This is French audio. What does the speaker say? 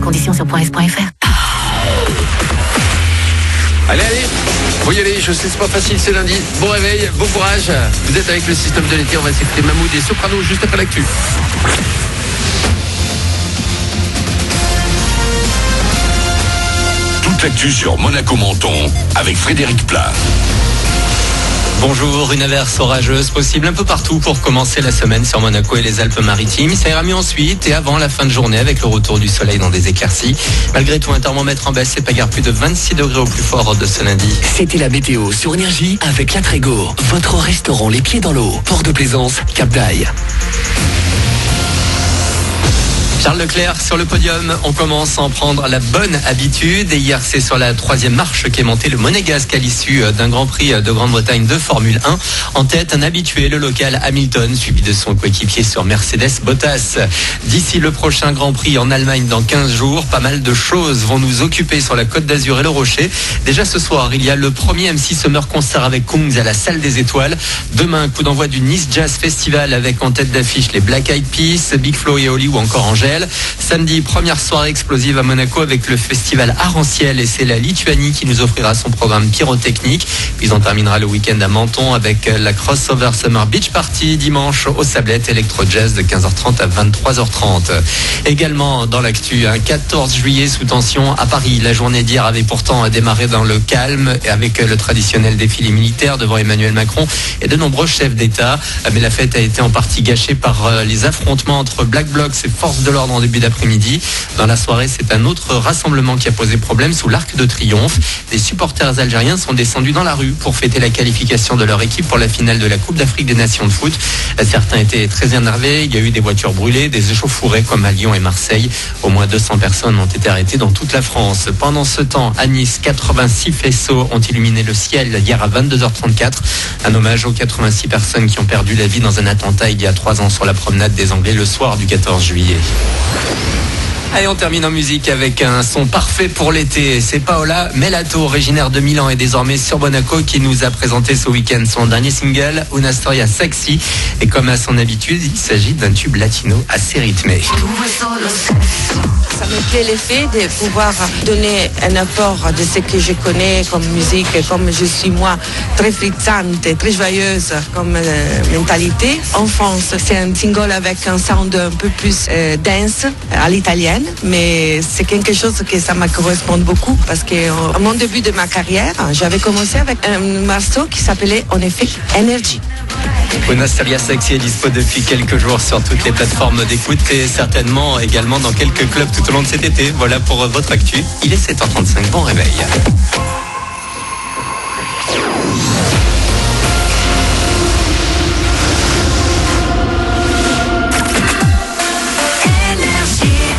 Conditions sur .s.fr. Allez, faut y aller, je sais c'est pas facile, c'est lundi. Bon réveil, bon courage. Vous êtes avec le système de l'été, on va s'écouter Mahmoud et Soprano juste après l'actu. Toute l'actu sur Monaco Menton avec Frédéric Plat. Bonjour, une averse orageuse possible un peu partout pour commencer la semaine sur Monaco et les Alpes-Maritimes. Ça ira mieux ensuite et avant la fin de journée avec le retour du soleil dans des éclaircies. Malgré tout, un thermomètre en baisse, c'est pas guère plus de 26 degrés au plus fort de ce lundi. C'était la météo sur Énergie avec La Trégo, votre restaurant les pieds dans l'eau. Port de Plaisance, Cap d'Aille. Charles Leclerc sur le podium, on commence à en prendre la bonne habitude et hier c'est sur la 3e marche qu'est monté le Monégasque à l'issue d'un Grand Prix de Grande-Bretagne de Formule 1. En tête, un habitué, le local Hamilton, suivi de son coéquipier sur Mercedes, Bottas. D'ici le prochain Grand Prix en Allemagne dans 15 jours, pas mal de choses vont nous occuper sur la Côte d'Azur et le Rocher. Déjà ce soir, il y a le premier MC Summer Concert avec Kungs à la Salle des Étoiles. Demain, coup d'envoi du Nice Jazz Festival avec en tête d'affiche les Black Eyed Peas, Big Flo et Oli ou encore Angèle. Samedi, première soirée explosive à Monaco avec le festival Arc-en-Ciel et c'est la Lituanie qui nous offrira son programme pyrotechnique. Puis on terminera le week-end à Menton avec la Crossover Summer Beach Party dimanche au Sablette Electro Jazz de 15h30 à 23h30. Également dans l'actu, un 14 juillet sous tension à Paris. La journée d'hier avait pourtant démarré dans le calme et avec le traditionnel défilé militaire devant Emmanuel Macron et de nombreux chefs d'État. Mais la fête a été en partie gâchée par les affrontements entre Black Blocs et forces de l'ordre en début d'après-midi. Dans la soirée, c'est un autre rassemblement qui a posé problème sous l'Arc de Triomphe. Des supporters algériens sont descendus dans la rue pour fêter la qualification de leur équipe pour la finale de la Coupe d'Afrique des Nations de foot. Certains étaient très énervés. Il y a eu des voitures brûlées, des échauffourées comme à Lyon et Marseille. Au moins 200 personnes ont été arrêtées dans toute la France. Pendant ce temps, à Nice, 86 faisceaux ont illuminé le ciel hier à 22h34. Un hommage aux 86 personnes qui ont perdu la vie dans un attentat il y a 3 ans sur la promenade des Anglais le soir du 14 juillet. Allez, on termine en musique avec un son parfait pour l'été. C'est Paola Melato, originaire de Milan et désormais sur Monaco, qui nous a présenté ce week-end son dernier single, Una Storia Sexy. Et comme à son habitude, il s'agit d'un tube latino assez rythmé. Ça me plaît l'effet de pouvoir donner un apport de ce que je connais comme musique, comme je suis moi, très frizzante, très joyeuse comme mentalité. En France, c'est un single avec un sound un peu plus dance à l'italienne, mais c'est quelque chose que ça me correspond beaucoup parce que à mon début de ma carrière, j'avais commencé avec un morceau qui s'appelait en effet Energy. Una Storia Sexy est dispo depuis quelques jours sur toutes les plateformes d'écoute et certainement également dans quelques clubs tout au long de cet été. Voilà pour votre actu. Il est 7h35. Bon réveil.